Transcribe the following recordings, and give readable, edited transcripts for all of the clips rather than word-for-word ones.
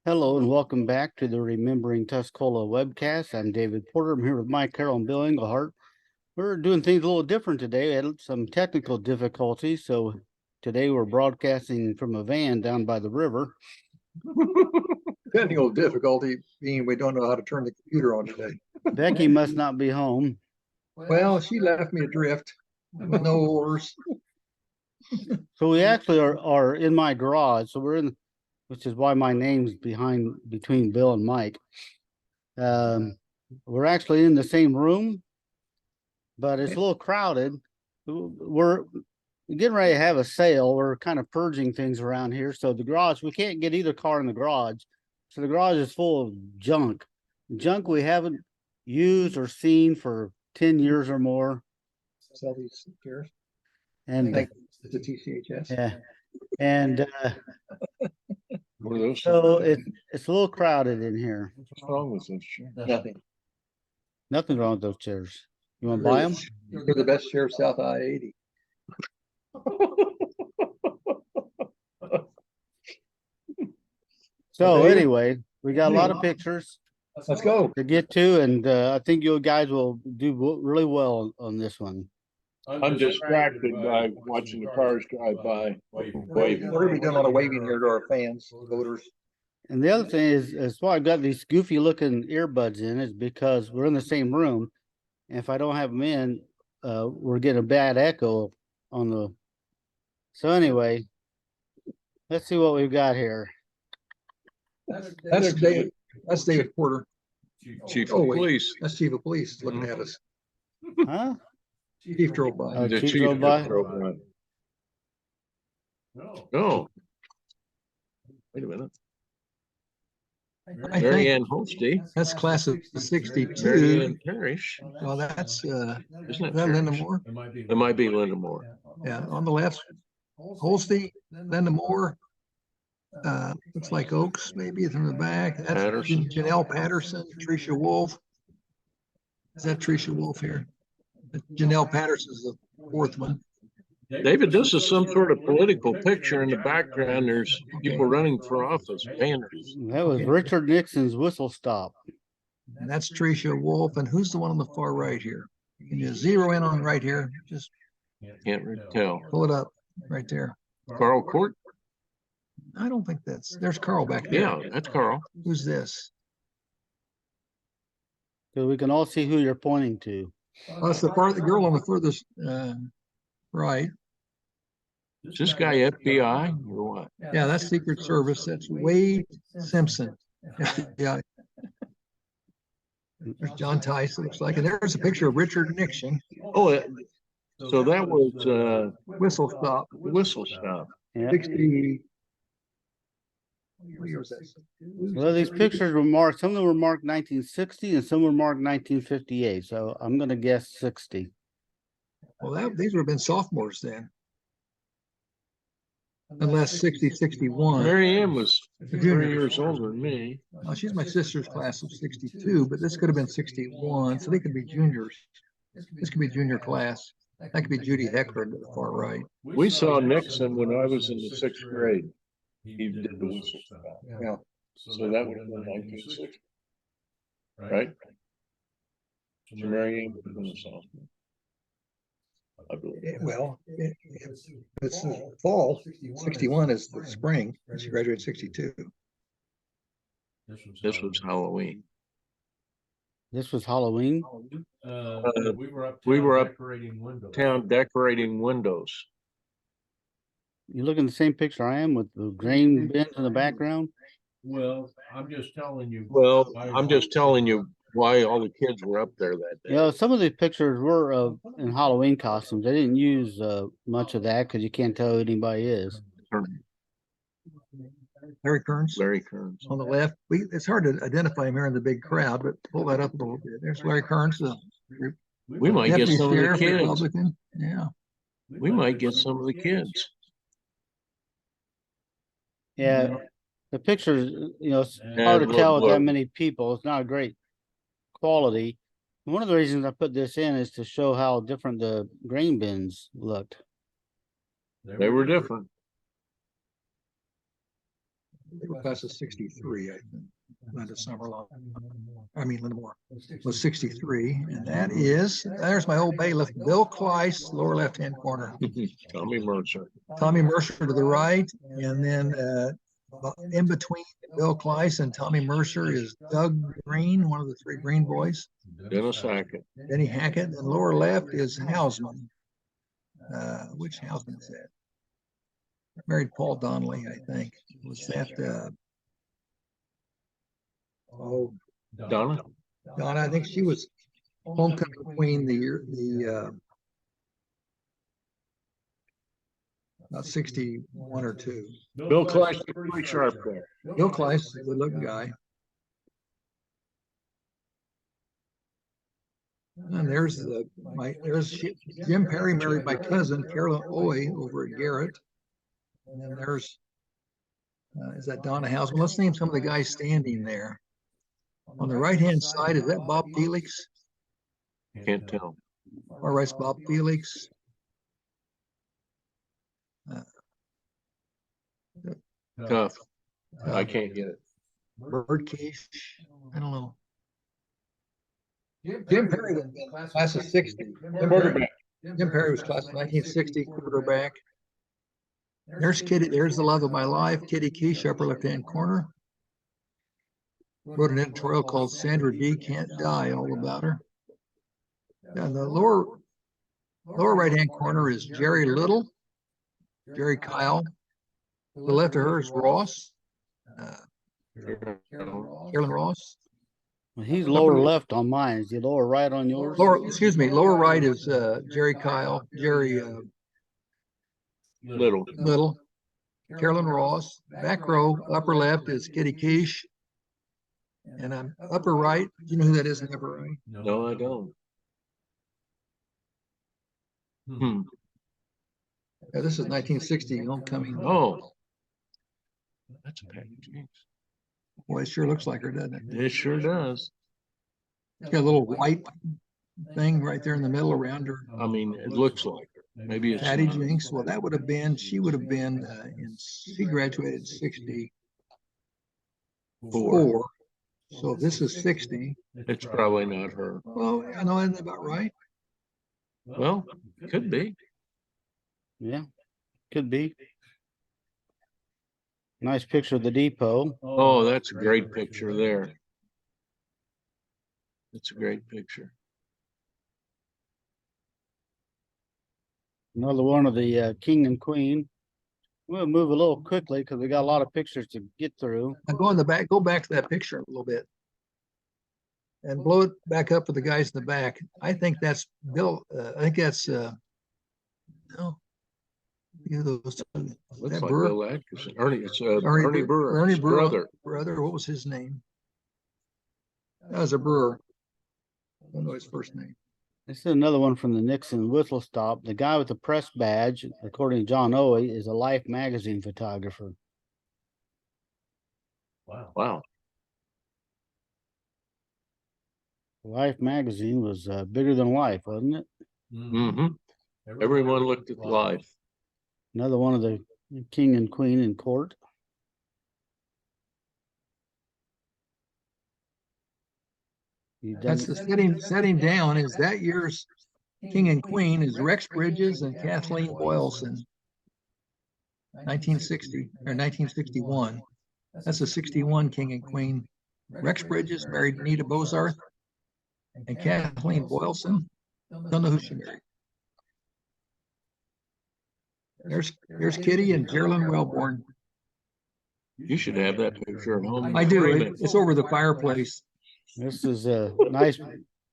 Hello and welcome back to the Remembering Tuscola webcast. I'm David Porter. I'm here with Mike Carroll and Bill Englehart. We're doing things a little different today. We had some technical difficulties, so today we're broadcasting from a van down by the river. Technical difficulty being we don't know how to turn the computer on today. Becky must not be home. Well, she left me adrift with no oars. So we actually are in my garage. So we're in, which is why my name's between Bill and Mike. We're actually in the same room, but it's a little crowded. We're getting ready to have a sale. We're kind of purging things around here. So the garage, we can't get either car in the garage. So the garage is full of junk we haven't used or seen for 10 years or more. Sell these chairs. And Thank the TCHS. yeah, and What are those? so it's a little crowded in here. What's wrong with those chairs? Nothing. Nothing wrong with those chairs. You want to buy them? They're the best chairs south I-80. So Okay. anyway, we got a lot of pictures Let's go. to get to, and I think you guys will do really well on this one. I'm distracted by watching the cars drive by. We're going to be doing a lot of waving here to our fans, voters. And the other thing is why I've got these goofy looking earbuds in is because we're in the same room. And if I don't have them in, we're getting a bad echo on the. So anyway, let's see what we've got here. That's David Porter. Chief Oh, of wait. police. That's Chief of Police looking at us. Huh? Chief drove by. Oh, The Chief chief drove by? just drove by. No. Wait a minute. I Mary think Ann Holsty, that's class of Mary 62. Ann Parrish. Well, that's Isn't is it that Linda Parrish? Moore? It might be Linda Moore. Yeah, on the left, Holsty, Linda Moore. Looks like Oaks, maybe from the back. That's Patterson. Janelle Patterson, Tricia Wolf. Is that Tricia Wolf here? Janelle Patterson's the fourth one. David, this is some sort of political picture in the background. There's people running for office, banners. That was Richard Nixon's whistle stop. And that's Tricia Wolf. And who's the one on the far right here? Can you zero in on right here? Just Can't really tell. pull it up right there. Carl Court? I don't think there's Carl back there. Yeah, that's Carl. Who's this? So we can all see who you're pointing to. Oh, that's the girl on the furthest right. Is this guy FBI or what? Yeah, that's Secret Service. That's Wade Simpson. FBI. There's John Tice, it looks like. And there's a picture of Richard Nixon. Oh, so that was Whistle stop. whistle stop. Yeah. 60. What year was that? Well, these pictures were marked, some of them were marked 1960 and some were marked 1958. So I'm going to guess 60. Well, these would have been sophomores then. Unless 60, 61. Mary Ann was Junior. 3 years older than me. Well, she's my sister's class of 62, but this could have been 61. So they could be juniors. This could be junior class. That could be Judy Heckler to the far right. We saw Nixon when I was in the 6th grade. He did the whistle stop. Yeah. So that would have been 1960, right? So Mary Ann would have been a sophomore, I believe. Well, it's the fall. 61 is the spring. She graduated 62. This was Halloween. This was Halloween. We were uptown decorating windows. You look in the same picture I am with the grain bins in the background. Well, I'm just telling you why all the kids were up there that day. You know, some of the pictures were in Halloween costumes. They didn't use much of that because you can't tell who anybody is. Larry Kearns Larry Kearns. on the left. It's hard to identify him here in the big crowd, but pull that up a little bit. There's Larry Kearns, the We might get deputy some of the sheriff, kids. Republican. Yeah. We might get some of the kids. Yeah, the pictures, you know, it's Yeah, hard to tell with that look. many people. It's not a great quality. One of the reasons I put this in is to show how different the grain bins looked. They were different. They were class of 63, I think. Linda Summerlaw, Linda Moore was 63. And there's my old bailiff, Bill Kleiss, lower left-hand corner. Tommy Mercer. Tommy Mercer to the right. And then in between Bill Kleiss and Tommy Mercer is Doug Green, one of the three Green boys. Dennis Hackett. Denny Hackett. And lower left is Hausman. Which Hausman is that? Married Paul Donnelly, I think. Was that Donna. Donna? I think she was homecoming queen about 61 or 2. Bill Kleiss, pretty sharp there. Bill Kleiss is a good looking guy. And there's Jim Perry married my cousin Carolyn Oy over at Garrett. And then there's is that Donna Hausman? Let's name some of the guys standing there. On the right-hand side, is that Bob Felix? Can't tell. All right, Bob Felix. Tough. I can't get it. Birdcage. I don't know. Jim Perry was class of 60. Quarterback. Jim Perry was class of 1960, quarterback. There's Kitty. There's the love of my life. Kitty Quiche, upper left-hand corner. Wrote an editorial called Sandra D. Can't Die, all about her. And the lower right-hand corner is Jerry Little, Jerry Kyle. To the left of her is Ross, Carolyn Ross. Well, he's lower left on mine. Is he lower right on yours? Lower right is Jerry Kyle, Jerry Little. Carolyn Ross. Back row, upper left is Kitty Quiche. And I'm upper right. Do you know who that is in upper right? No, I don't. Yeah, this is 1960 homecoming. Oh, that's a package. Boy, it sure looks like her, doesn't it? It sure does. It's got a little white thing right there in the middle around her. I mean, it looks like her. Maybe it's Patty not. Jinks. Well, she would have been she graduated 64. So this is 60. It's probably not her. Well, I know, isn't that about right? Well, could be. Yeah, could be. Nice picture of the depot. Oh, that's a great picture there. That's a great picture. Another one of the king and queen. We'll move a little quickly because we got a lot of pictures to get through. Now go back to that picture a little bit. And blow it back up for the guys in the back. I think that's Bill. I think that's no. Those two. Looks like Burr? Bill Atkinson. Ernie Burr. Ernie His Burr. brother. What was his name? That was a Burr. I don't know his first name. This is another one from the Nixon whistle stop. The guy with the press badge, according to John Owe, is a Life magazine photographer. Wow. Life magazine was bigger than life, wasn't it? Mm-hmm. Everyone looked at life. Another one of the king and queen in court. That's the setting down is that year's king and queen is Rex Bridges and Kathleen Boylston. 1960 or 1961. That's a 61 king and queen. Rex Bridges married Anita Bozarth and Kathleen Boylston. Don't know who she married. There's Kitty and Geraldine Wellborn. You should have that picture at home. I do. It's over the fireplace. This is a nice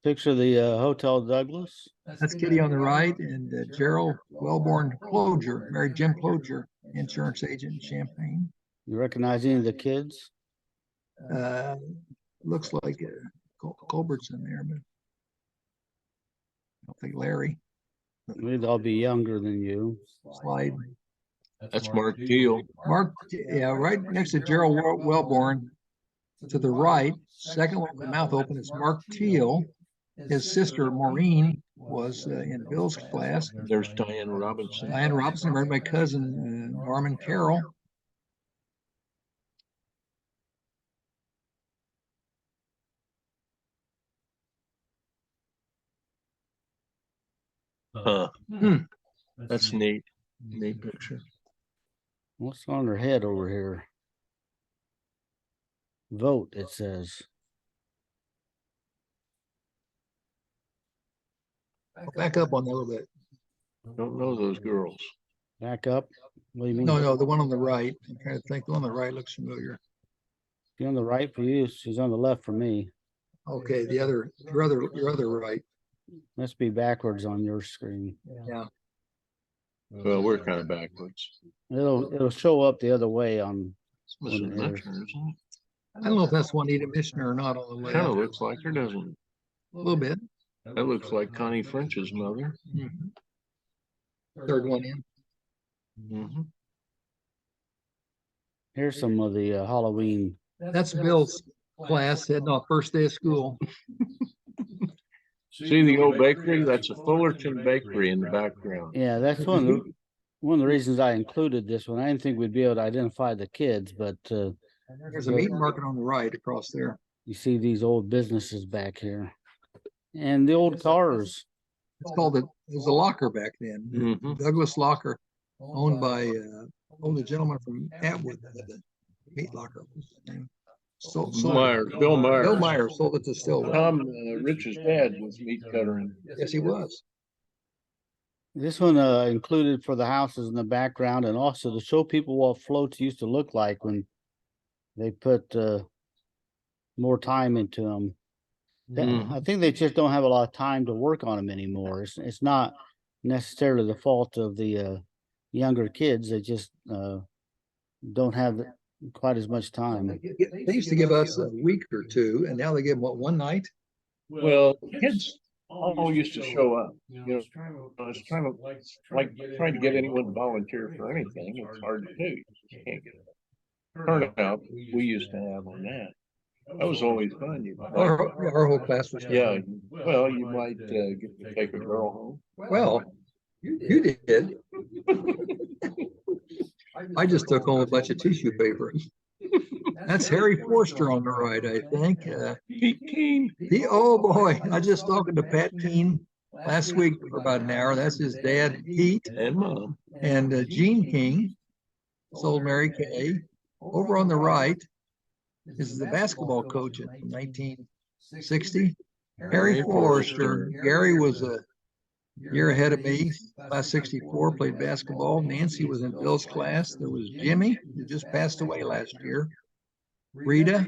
picture of the Hotel Douglas. That's Kitty on the right, and Gerald Wellborn Cloger married Jim Cloger, insurance agent in Champaign. You recognize any of the kids? Looks like Colbert's in there, but I don't think Larry. Maybe they'll be younger than you. Slide. That's Mark Teal. Right next to Gerald Wellborn. To the right, second one with the mouth open is Mark Teal. His sister Maureen was in Bill's class. There's Diane Robinson. Diane Robinson married my cousin Norman Carroll. Huh, Hmm. that's neat. Neat picture. What's on her head over here? Vote, it says. Back up on that a little bit. Don't know those girls. Back up. What do you mean? No, the one on the right. I'm trying to think. The one on the right looks familiar. She on the right for you. She's on the left for me. Okay, your other right. Must be backwards on your screen. Yeah. Well, we're kind of backwards. It'll show up the other way on. This is When it airs. Mitchell, isn't I don't know if that's Juanita Mishner or not on the it? left. Kind of looks like her, doesn't it? A little bit. That looks like Connie French's mother. Mhm. Third one in. Mm-hmm. Here's some of the Halloween. That's Bill's class heading off first day of school. See the old bakery? That's a Fullerton bakery in the background. Yeah, that's one of the reasons I included this one. I didn't think we'd be able to identify the kids, but There's a meat market on the right across there. you see these old businesses back here. And the old cars. It's called it was a locker back then. Mhm. Douglas Locker, owned by the gentleman from Atwood, the meat locker. What's his name? Bill Myers. Bill Myers sold it to Stillwell. Tom Rich's dad was meat cutter. Yes, he was. This one included for the houses in the background and also to show people what floats used to look like when they put more time into them. I think they just don't have a lot of time to work on them anymore. It's not necessarily the fault of the younger kids. They just don't have quite as much time. They used to give us a week or two, and now they give what, one night? Well, kids all used to show up. You know, it's kind of like trying to get anyone to volunteer for anything. It's hard to do. You can't get the turnout we used to have on that. That was always fun. Our whole class was. Yeah, well, you might get to take a girl home. Well, you did. I just took home a bunch of tissue paper. That's Harry Forster on the right, I think. Pete Keene. Oh boy, I was just talking to Pat Keene last week for about an hour. That's his dad, Pete, And mom. and Gene King sold Mary Kay. Over on the right is the basketball coach in 1960, Harry Forster. Gary was a year ahead of me, class 64, played basketball. Nancy was in Bill's class. There was Jimmy, who just passed away last year, Rita,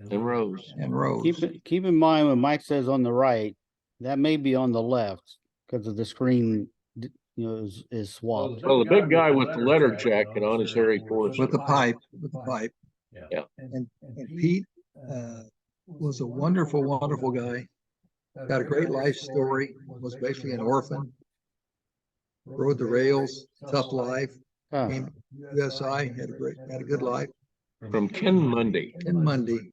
And Rose. and Rose. Keep in mind when Mike says on the right, that may be on the left because of the screen, is swapped. Well, the big guy with the letter jacket on is Harry Forster. With the pipe. Yeah. And Pete was a wonderful, wonderful guy. Got a great life story, was basically an orphan. Rode the rails, tough life, Huh. came to USI, had a good life. From Ken Mundy. And Monday,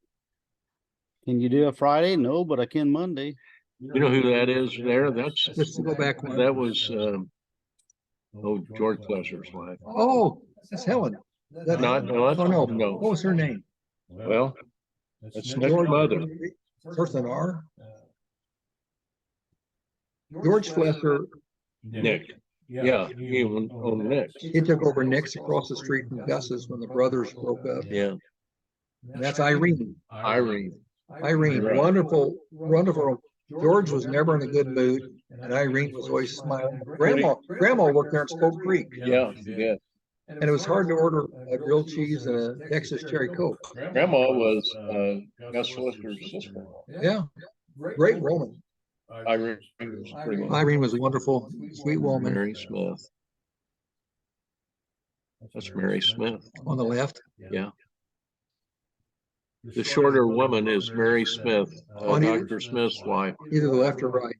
Can you do a Friday? No, but I can Monday. You know who that is there? That's just to go back one. that was George Lesser's wife. Oh, that's Helen. Not no, Oh, no. no. What was her name? Well, that's Nick's mother. Starts with an R. George Flesser, Nick. Yeah, he owned Nick's. he took over Nick's across the street from Gus's when the brothers broke up. Yeah, And that's Irene. Irene. Irene, Right. wonderful, wonderful. George was never in a good mood, and Irene was always smiling. Grandma worked there at Spoke Creek, Yeah, yeah. and it was hard to order a grilled cheese and a Texas cherry Coke. Grandma was Gus Fletcher's sister. Yeah, great woman. Irene was pretty much Irene was a wonderful, sweet woman. Mary Smith. That's Mary Smith. On the left. Yeah. The shorter woman is Mary Smith, On either- Dr. Smith's wife. Either the left or right.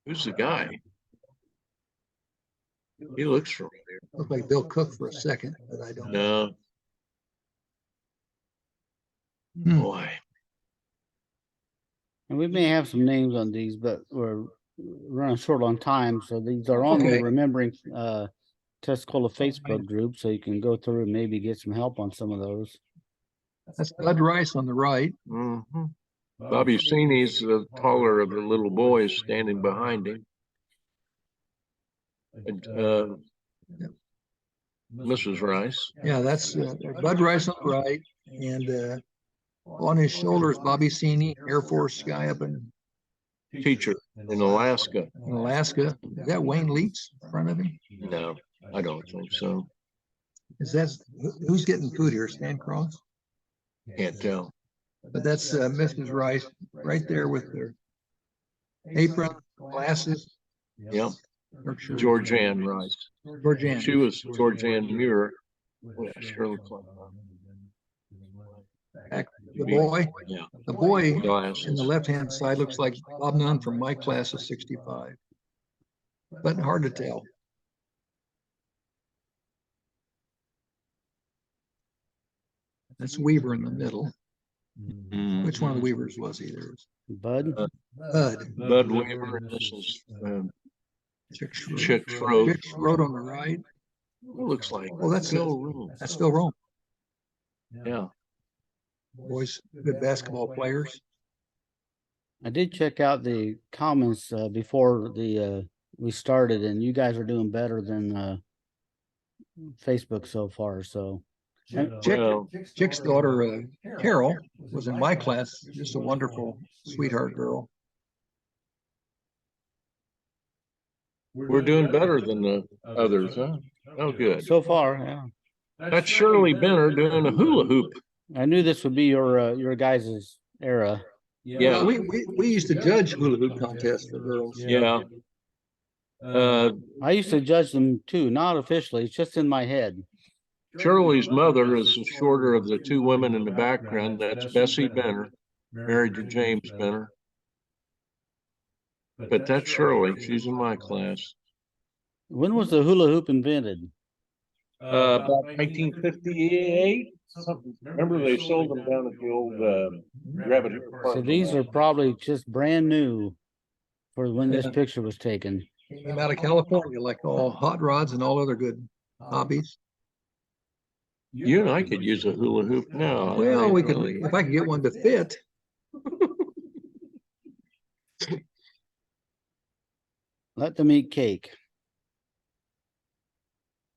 Who's the guy? He looks familiar. Looked like Bill Cook for a second, but I don't. No, Hmm. boy. And we may have some names on these, but we're running short on time. So these are on the Okay. Remembering Tuscola Facebook group. So you can go through and maybe get some help on some of those. That's Bud Rice on the right. Mhm. Bobby Seeney's the taller of the little boys standing behind him. And, Mrs. Rice. Yeah, that's Bud Rice on the right, and on his shoulders, Bobby Seeney, Air Force guy up in Teacher in Alaska. Alaska. Is that Wayne Leach in front of him? No, I don't think so. Is that who's getting food here? Stan Cross? Can't tell. But that's Mrs. Rice right there with their apron, glasses. Yep. Berkshire. Georgianne Rice. Georgianne. She was Georgianne Muir. Yeah, Shirley Clinton. The boy, Yeah. the boy Glasses. in the left-hand side looks like Bob Nunn from my class of '65, but hard to tell. That's Weaver in the middle. Which one of the Weavers was he? There was Bud. Bud. Bud Weaver. This is Chick Chick Schroed. Chick Schroed on the right. Looks like. Oh, that's Phil Room. That's Phil Rome. Yeah. Boys, good basketball players. I did check out the comments before we started, and you guys are doing better than Facebook so far. So Chick's daughter, Carol, was in my class. Just a wonderful, sweetheart girl. We're doing better than the others, huh? Oh, good. so far, yeah. That's Shirley Benner doing a hula hoop. I knew this would be your guys' era. Yeah. We used to judge hula hoop contests for girls. Yeah. I used to judge them too, not officially. It's just in my head. Shirley's mother is the shorter of the two women in the background. That's Bessie Benner, married to James Benner. But that's Shirley. She's in my class. When was the hula hoop invented? About 1958. Remember, they sold them down at the old Rabbit Hoop Park. So these are probably just brand new for when this picture was taken. Came out of California, like all hot rods and all other good hobbies. You and I could use a hula hoop now. Well, we could, if I could get one to fit. Let them eat cake.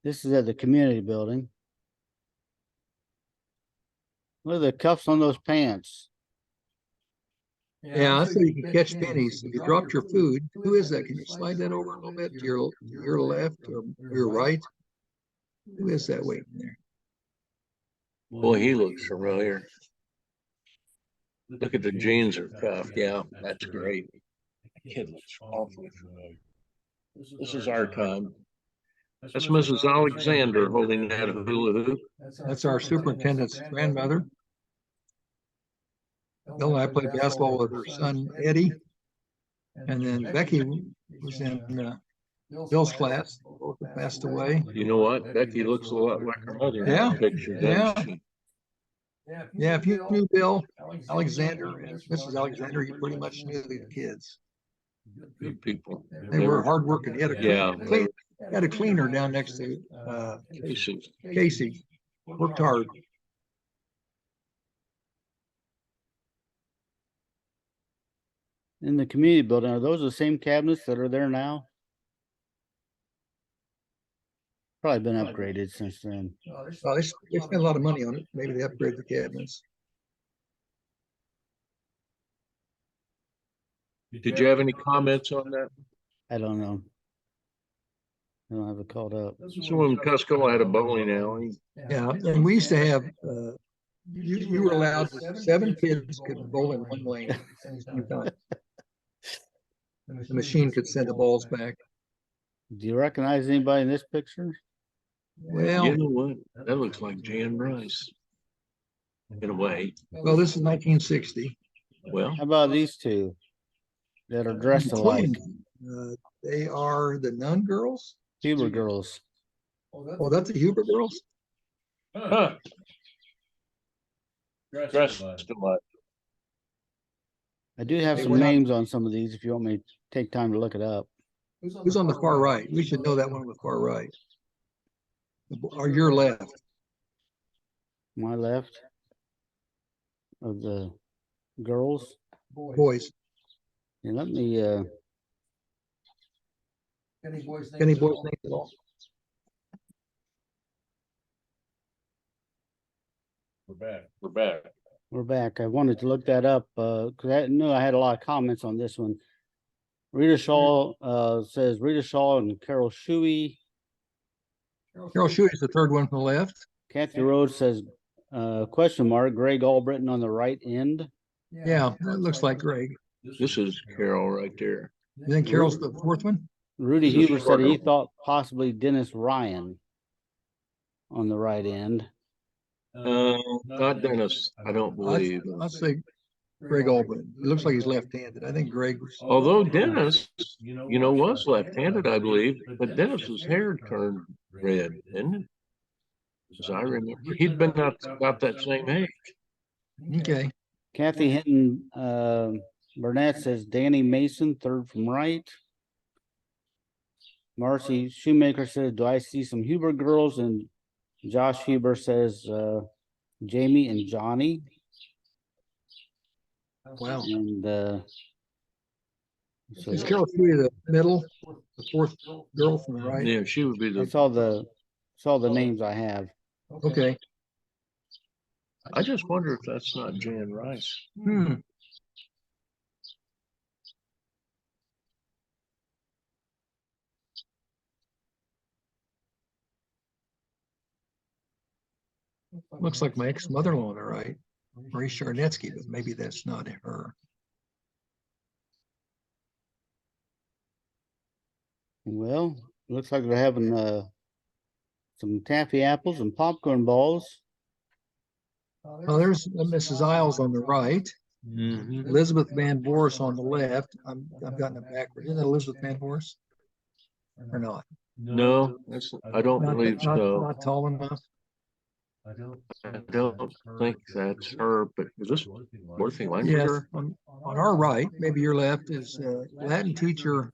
This is at the community building. Look at the cuffs on those pants. Yeah, so you can catch pennies. If you dropped your food, who is that? Can you slide that over a little bit to your left or your right? Who is that waiting there? Boy, he looks familiar. Look at the jeans are cuffed. Yeah, that's great. Kid looks awfully familiar. This is our time. That's Mrs. Alexander holding that hula hoop. That's our superintendent's grandmother. Bill and I played basketball with her son, Eddie. And then Becky was in Bill's class, both passed away. You know what? Becky looks a lot like her mother in Yeah. that picture, Yeah. doesn't she? Yeah, if you knew Bill, Alexander, and Mrs. Alexander, you pretty much knew the kids. Good people. They were hardworking. He had Yeah. had a cleaner down next to Casey. Casey. Worked hard. In the community building, are those the same cabinets that are there now? Probably been upgraded since then. Well, they spent a lot of money on it. Maybe they upgraded the cabinets. Did you have any comments on that? I don't know. I don't have it called up. So when Tuscola had a bowling alley. Yeah, and we used to have, you were allowed, 7 kids could bowl in one lane at the same time. The machine could send the balls back. Do you recognize anybody in this picture? Well, You know what? That looks like Jan Rice. In a way. well, this is 1960. Well, How about these two that are dressed alike? They are the Nun girls. Huber girls. Oh, that's the Huber girls. huh. Dressed alike. I do have Hey, some we're not- names on some of these if you want me to take time to look it up. Who's on the far right? We should know that one on the far right. Or your left. My left of the girls. boys. And let me, Any boys names at all? We're back. we're back. I wanted to look that up, cause I knew I had a lot of comments on this one. Rita Shaw, says Rita Shaw and Carol Shuey. Carol Shuey is the third one from the left. Kathy Rhodes says, question mark, Greg Albritton on the right end. Yeah, that looks like Greg. This is Carol right there. You think Carol's the fourth one? Rudy This is Huber said he Fargo. thought possibly Dennis Ryan on the right end. Not Dennis, I don't believe. I'd say Greg Albritton. He looks like he's left-handed. I think Greg was. Although Dennis, was left-handed, I believe, but Dennis's hair turned red, didn't it? As I remember, he'd been about that same age. Okay. Kathy Hinton, Burnett says Danny Mason, third from right. Marcy Shoemaker says, do I see some Huber girls? And Josh Huber says, Jamie and Johnny. Wow. And, so Is Carol Shuey the middle, the fourth girl from the right? Yeah, she would be that's the, all the names I have. Okay. I just wonder if that's not Jan Rice. Looks like my ex-mother-in-law on the right, Marie Charnetsky, but maybe that's not her. Well, looks like they're having, some taffy apples and popcorn balls. Oh, there's Mrs. Isles on the right, Elizabeth Van Boris on the left. I've gotten it backward. Isn't that Elizabeth Van Boris? Or not? No, I don't believe so. Not tall enough. I don't think that's her, but is this Dorothy Yes, Langberger? on our right, maybe your left, is Latin teacher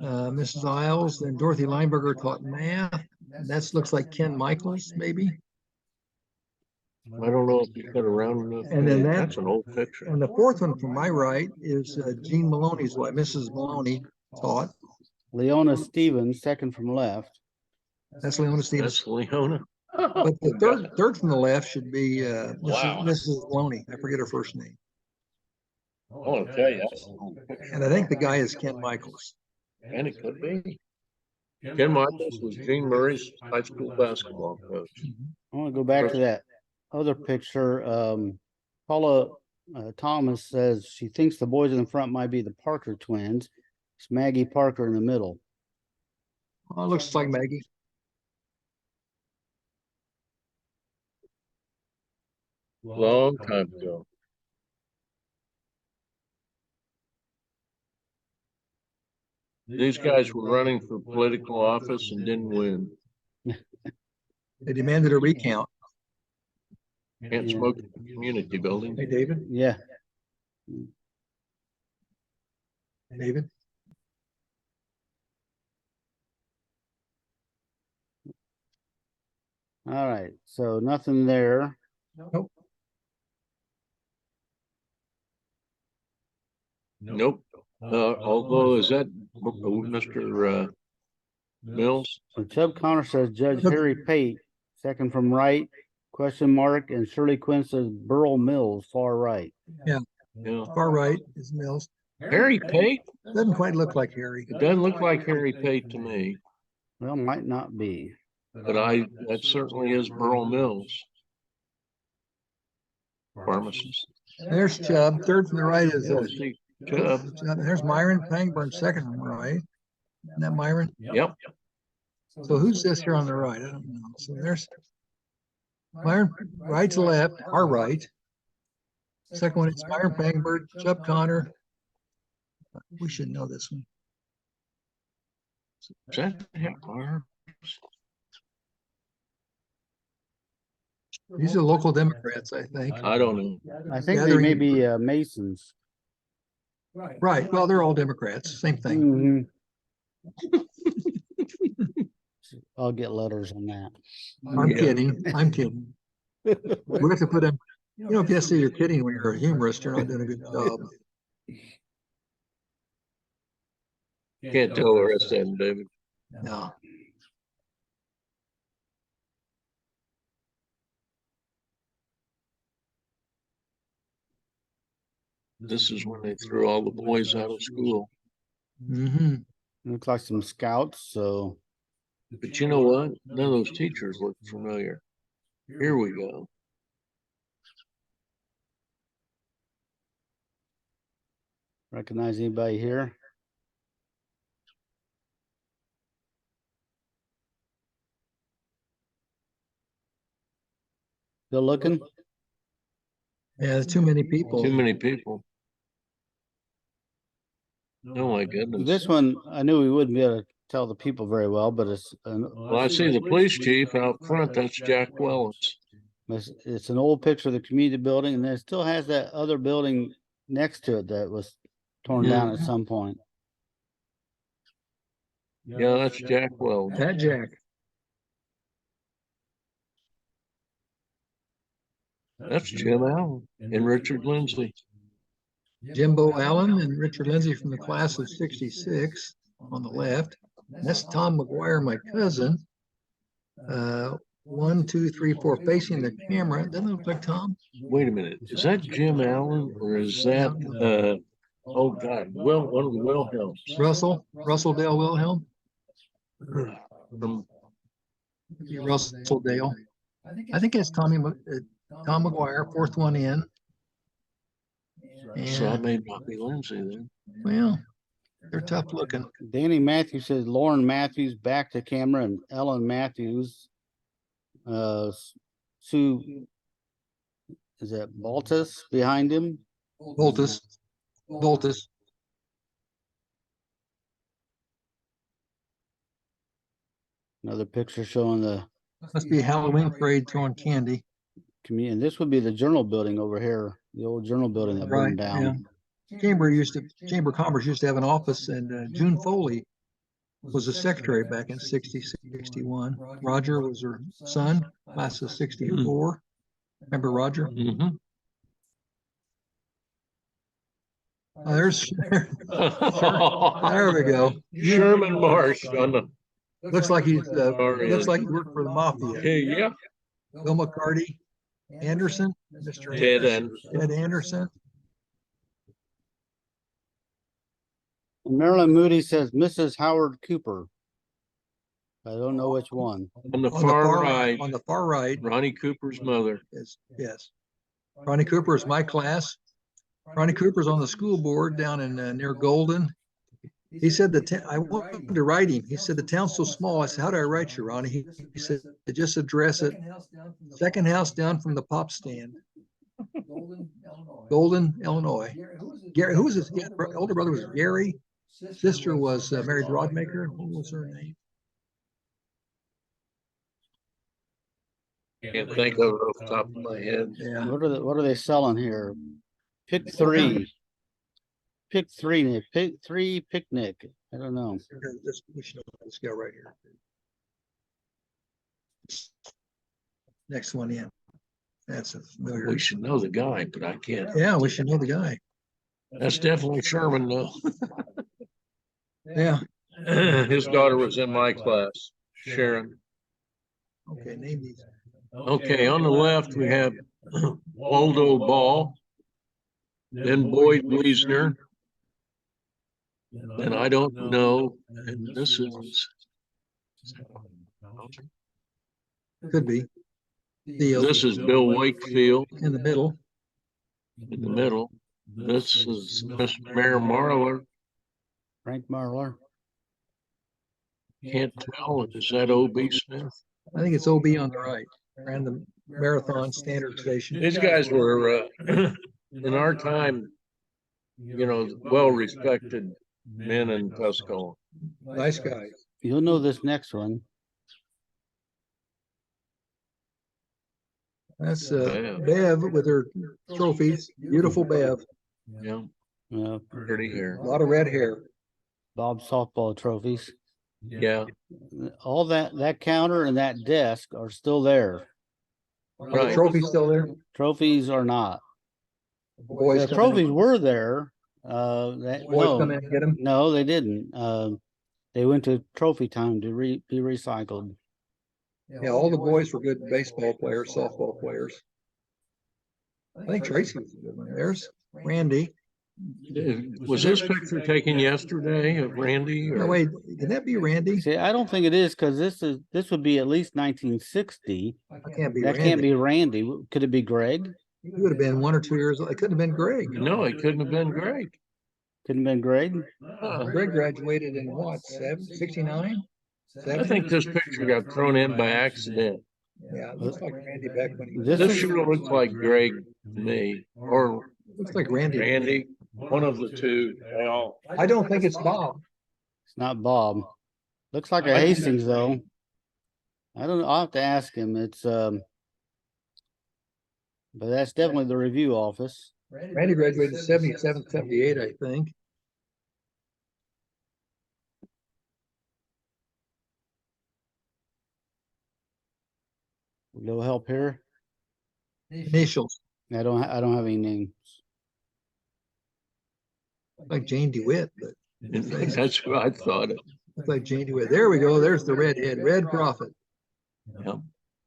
Mrs. Isles, then Dorothy Lineberger taught math. That looks like Ken Michaels, maybe. I don't know if you cut around enough. And then That's an old picture. And the fourth one from my right is Jean Maloney's wife, Mrs. Maloney taught. Leona Stevens, second from left. That's Leona Stevens. That's Leona. But the third from the left should be Wow. Mrs. Maloney. I forget her first name. I'll tell you, that's an old picture. And I think the guy is Ken Michaels. And it could be. Ken Michaels was Gene Murray's high school basketball coach. I want to go back to that other picture. Paula Thomas says she thinks the boys in the front might be the Parker twins. It's Maggie Parker in the middle. Oh, it looks like Maggie. Long time ago. These guys were running for political office and didn't win. They demanded a recount. Can't smoke in the community building. Hey, David. Yeah. David. All right. So nothing there. Nope. Nope. Although is that Mr. Mills? So Chubb Connor says Judge Harry Pate, second from right, question mark, and Shirley Quinn says Burl Mills, far right. Yeah. Far right is Mills. Harry Pate? Doesn't quite look like Harry. It doesn't look like Harry Pate to me, Well, might not be. but that certainly is Burl Mills. Pharmacist. There's Chubb. Third from the right is Chubb. there's Myron Pangburn, second from the right. Isn't that Myron? Yep. So who's this here on the right? I don't know. So there's Myron, right to left, our right. Second one is Myron Pangburn, Chubb Connor. We should know this one. Is that Hitler? These are local Democrats, I think. I don't know. I think they may be Masons. Right. Well, they're all Democrats. Same thing. Mhm. I'll get letters on that. I'm kidding. I'm kidding. We have to put them. You know, if you say you're kidding when you're a humorist, you're not doing a good job. Can't tell the rest of them, David. No. This is when they threw all the boys out of school. Mm-hmm. Looks like some scouts, so But you know what? None of those teachers look familiar. Here we go. recognize anybody here? Still looking? Yeah, there's too many people. Too many people. Oh my goodness. This one, I knew we wouldn't be able to tell the people very well, but Well, I see the police chief out front. That's Jack Wellens. it's an old picture of the community building, and it still has that other building next to it that was torn down at some point. Yeah, that's Jack Wellens. That Jack. That's Jim Allen and Richard Lindsay. Jimbo Allen and Richard Lindsay from the class of 66 on the left. And that's Tom McGuire, my cousin. 1, 2, 3, 4, facing the camera. Doesn't it look like Tom? Wait a minute. Is that Jim Allen or is that oh God, one of the Wilhelms? Russell Dale Wilhelm. From Russell Dale. I think it's Tom McGuire, fourth one in. So that And, may not be Lindsay then. well, they're tough looking. Danny Matthews says Lauren Matthews back to camera, and Ellen Matthews. Sue, is that Baltus behind him? Voltus. Another picture showing the Must be a Halloween parade throwing candy. community. And this would be the journal building over here, the old journal building that burned down. Yeah. Chamber of Commerce used to have an office, and June Foley was a secretary back in 60, 61. Roger was her son, class of 64. Remember Roger? Mm-hmm. There's there we go. Sherman Marsh on the. Looks like he worked for the mafia. Okay, yeah. Bill McCarty, Anderson, Mr. Ted Ted Anderson. Marilyn Moody says Mrs. Howard Cooper. I don't know which one. On the far right, On the far right Ronnie Cooper's mother. is, yes. Ronnie Cooper is my class. Ronnie Cooper's on the school board down in near Golden. He said I wanted to write him. He said the town's so small. I said, how do I write you, Ronnie? He said, just address it. Second house down from the pop stand. Golden, Illinois. Gary, who was his older brother? Was Gary. Sister was Mary Rodmaker. What was her name? Can't think of it off the top of my head. Yeah. What are they selling here? Pick three. Pick three, Nick. Pick three picnic. I don't know. We should know this guy right here. Next one in. That's a familiar. We should know the guy, but I can't. Yeah, we should know the guy. That's definitely Sherman though. Yeah. His daughter was in my class, Sharon. Okay, name these. Okay, on the left we have Waldo Ball, then Boyd Wiesner, and I don't know, and this is Could be. this is Bill Wakefield In the middle. in the middle. This is Mr. Mayor Marler. Frank Marlar. Can't tell. Is that O.B. Smith? I think it's OB on the right. Ran the marathon standard station. These guys were, in our time, well respected men in Tuscola. Nice guy. You'll know this next one. That's Bev with her trophies. Beautiful Bev. Yeah, Uh, pretty hair. A lot of red hair. Bob softball trophies. Yeah, All that counter and that desk are still there. Are the Right. trophies still there? Trophies are not. Boys The come trophies in, were there. boys come in and get them. No, they didn't. They went to trophy time to be recycled. Yeah, all the boys were good baseball players, softball players. I think Tracy was a good one. There's Randy. Was this picture taken yesterday of Randy? No, Or? wait, can that be Randy? See, I don't think it is because this would be at least 1960. That can't be That Randy. can't be Randy. Could it be Greg? He would have been 1 or 2 years old. It couldn't have been Greg. No, it couldn't have been Greg. Couldn't have been Greg. Greg graduated in what, 69? I think this picture got thrown in by accident. Yeah, it looks like Randy back when he was. This This is- sure looks like Greg to me, or Looks like Randy. Randy, one of the two. They all. I don't think it's Bob. It's not Bob. Looks like a I think Hastings though. I don't know. I'll have to ask him. It's but that's definitely the review office. Randy graduated 77, 78, I think. No help here. Initials, I don't have any names. like Jane DeWitt, but That's what I thought. looks like Jane DeWitt. There we go. There's the redhead, Red Prophet. Yeah.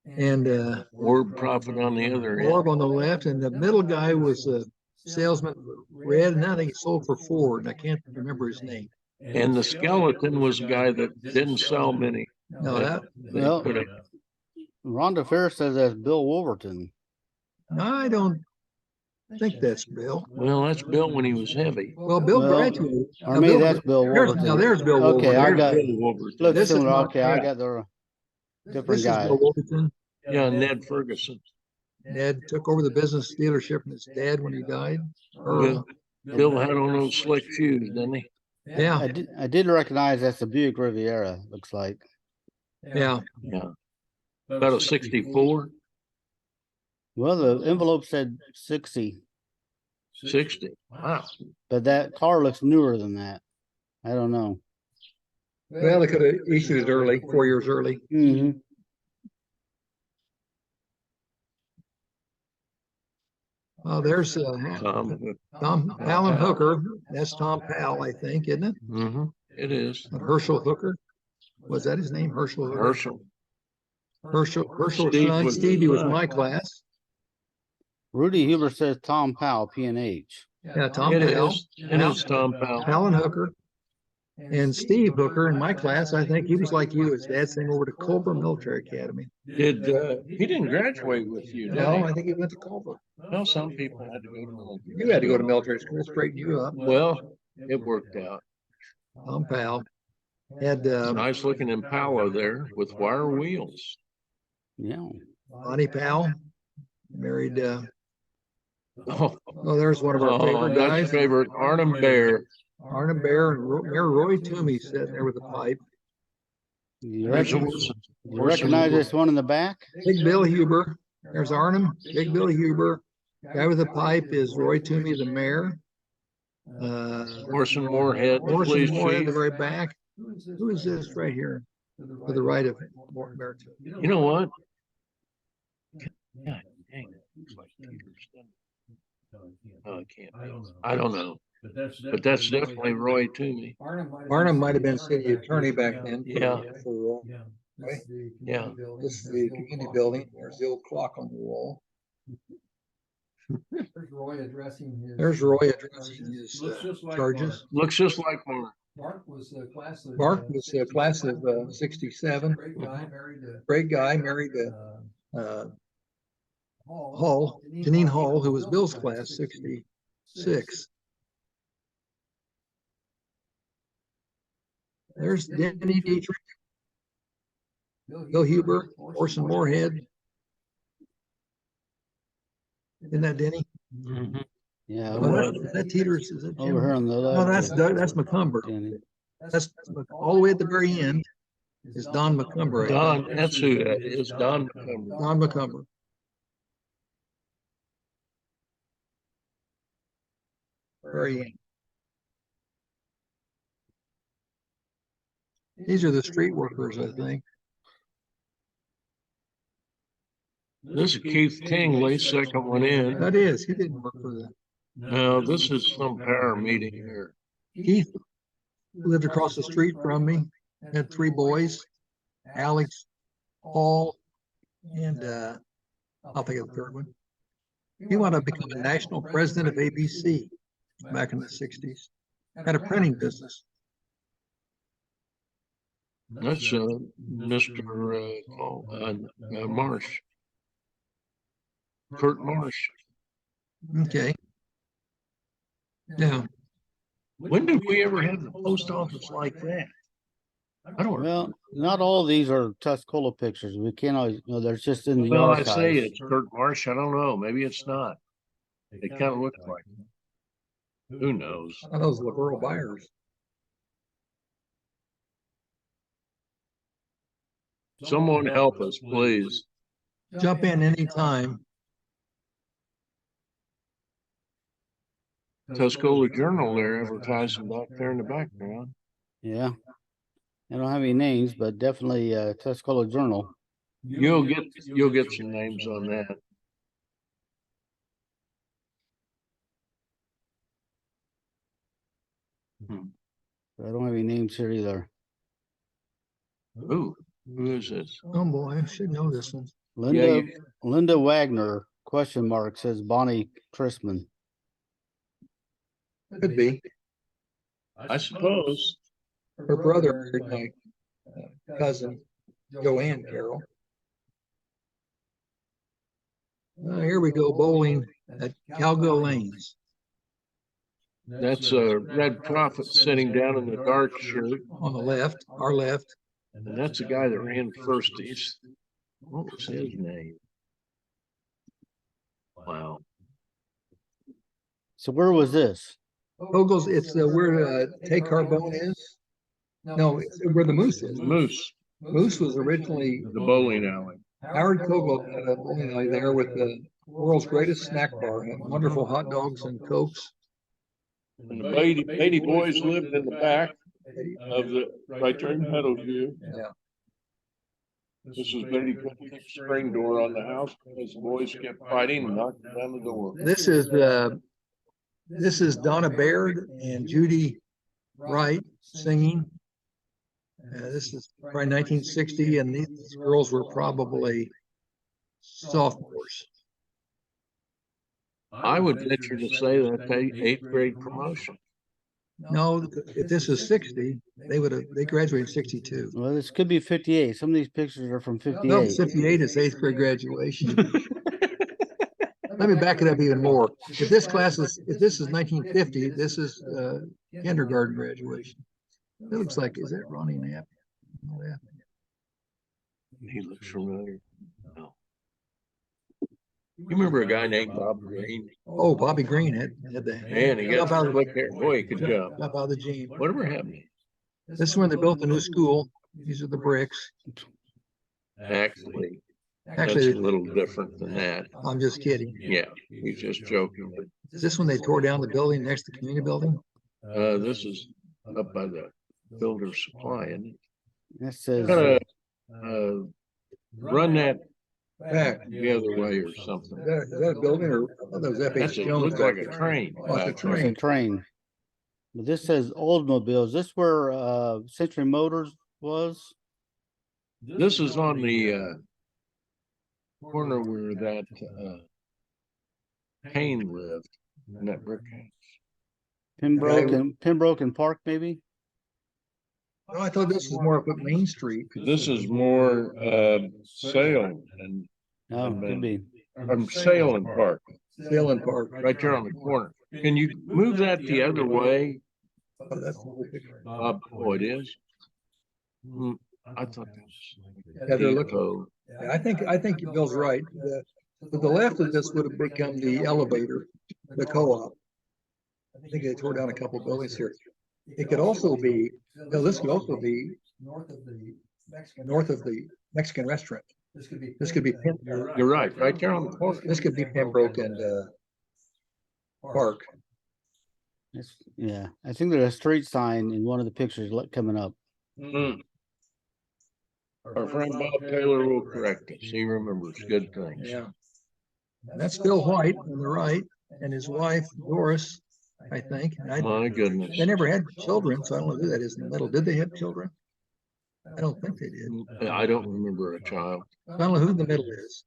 And Word Prophet on the other end. Orb on the left, and the middle guy was a salesman, Red, and I think he sold for Ford. I can't remember his name. And the skeleton was a guy that didn't sell many. No, that, They Well, put a- Rhonda Fair says that's Bill Wolverton. I don't think that's Bill. Well, that's Bill when he was heavy. Well, Bill Well, graduated. Or Now, maybe Bill- that's Bill there's- Wolverton. Now there's Bill Okay, I Wolverton. got Bill Wolverton. look This is similar. not- Okay, I yeah. got the This different is guy. Bill Wolverton. Yeah, Ned Ferguson. Ned took over the business dealership from his dad when he died. Bill, Bill had on those slick shoes, didn't he? Yeah, I did recognize that's the Buick Riviera. Looks like. yeah. Yeah. About a 64, Well, the envelope said 60, 60. Wow. but that car looks newer than that. I don't know. Well, they could have issued it early, 4 years early. Mm-hmm. Oh, there's Tom Allen Hooker. That's Tom Powell, I think, isn't it? It is. And Herschel Hooker. Was that his name? Herschel Hooker? Herschel. Herschel's Steve son, was- Stevie, was my class. Rudy Huber says Tom Powell, P&H. Yeah, Tom It Powell. is. It is Tom Powell. Allen Hooker. And Steve Hooker in my class, I think he was like you. His dad's thing over to Culver Military Academy. Did he didn't graduate with you? Did No, he? I think he went to Culver. Well, some people had to go to military. You had to go to military school, straighten you up. Well, it worked out. Tom Powell had Nice looking Impala there with wire wheels. Yeah. Bonnie Powell married. Oh, Oh, there's one of our favorite that's guys, favorite Arnhem Bear. Arnhem Bear and Mayor Roy Toomey sitting there with a pipe. You, There's reckon, Orson. you recognize this one in the back? Big Bill Huber. There's Arnhem. Big Bill Huber. Guy with the pipe is Roy Toomey, the mayor. Orson Moorhead, the Orson police Moore at the chief. very back. Who is this right here? To the right of Mayor Toomey. You know what? God dang it. Looks like Peter's done it. Oh, I can't. I don't know. But that's definitely Roy Toomey. Arnhem might have been city attorney back then. Yeah. For, Yeah. this is the community building. There's the old clock on the wall. There's Roy addressing his. There's Roy addressing his Looks just like charges. Looks just like Mark. Mark was a class of. Mark was a class of 67. Great guy, married to. Great guy, married to Hall. Hall, Janine Hall, who was Bill's class, 66. There's Denny Dietrich, Bill Huber, Orson Moorhead. Isn't that Denny? Mhm. Yeah. Oh, is that Teeters? Is that Jim? Over here on the left. No, that's Doug, that's McCumber. Danny. That's all the way at the very end is Don McCumber. I think. Don, that's who that is, Don McCumber. Don McCumber. Very end. These are the street workers, I think. This is Keith Tingley, second one in. That is, he didn't work for the, No, this is some power meeting here. Keith lived across the street from me, had 3 boys, Alex, Paul, and I'll think of the third one. He wound up becoming national president of ABC back in the 60s. Had a printing business. That's Mr. Marsh. Kurt Marsh. Okay. Yeah. When did we ever have the post office like that? I don't Well, not all these are Tuscola pictures. We can't always, there's just in the Well, I say archives. it's Kurt Marsh. I don't know. Maybe it's not. It kind of looks like it. Who knows? Those liberal buyers. Someone help us, please. Jump in anytime. Tuscola Journal there advertising back there in the background. Yeah. I don't have any names, but definitely Tuscola Journal. You'll get some names on that. I don't have any names here either. Ooh, who is this? Oh boy, I should know this one. Linda Linda Wagner, question mark, says Bonnie Chrisman. Could be. I suppose. Her brother married my cousin, Joanne Carroll. Here we go, bowling at Cowgill Lanes. That's a Red Prophet sitting down in the dark shirt. On the left, our left. And that's the guy that ran first. What was his name? Wow. So where was this? Cowgill's, it's where Tay Carbone is. No, it's where the Moose is. Moose, Moose was originally, the bowling alley. Howard Cogle had a bowling alley there with the world's greatest snack bar, had wonderful hot dogs and cokes. And the Beatty boys lived in the back of the, right there in Meadowview. Yeah. This was Beatty couldn't keep the screen door on the house because the boys kept fighting and knocking down the door. This is Donna Baird and Judy Wright singing. This is probably 1960, and these girls were probably sophomores. I would venture to say that's eighth grade promotion. No, if this is 60, they graduated in 62. Well, this could be 58. Some of these pictures are from 58. No, 58 is 8th grade graduation. Let me back it up even more. If this is 1950, this is kindergarten graduation. It looks like, is that Ronnie Knapp? Oh, yeah. He looks familiar. No. You remember a guy named Bob Green? Oh, Bobby Green had the Man, he got some quick hair. Boy, he could jump. Jump out of the gene. Whatever happened? This is when they built the new school. These are the bricks. Actually, that's a Actually, little different than that. I'm just kidding. Yeah, he's just joking. But Is this when they tore down the building next to the community building? this is up by the Builder Supply, and That says gotta run that Back. the other way or something. Is that a building or I thought that was That's FH it. Jones? Looks like back a there. train. Oh, it's a back there. it's train. a train. But this says Oldsmobile. Is this where Century Motors was? This is on the corner where that Payne lived in that brick house. Pembroke and Park, maybe? Oh, I thought this was more up at Main Street. This is more Salem and Oh, could be. Salem Park, Salem Park. right there on the corner. Can you move that the other way? Oh, that's the whole picture. Oh, it is. I thought that was. Yeah, they're looking. Depot. Yeah, I think Bill's right. To the left of this would have become the elevator, the co-op. I think they tore down a couple buildings here. It could also be, no, this could also be north of the Mexican restaurant. This could be. This could be You're right there on the corner. This could be Pembroke and Park. Yeah, I think there's a street sign in one of the pictures coming up. Mm. Our friend Bob Taylor will correct us. He remembers good things. Yeah. That's Phil White on the right, and his wife Doris, I think. And My goodness. they never had children, so I don't know who that is in the middle. Did they have children? I don't think they did. I don't remember a child. I don't know who the middle is.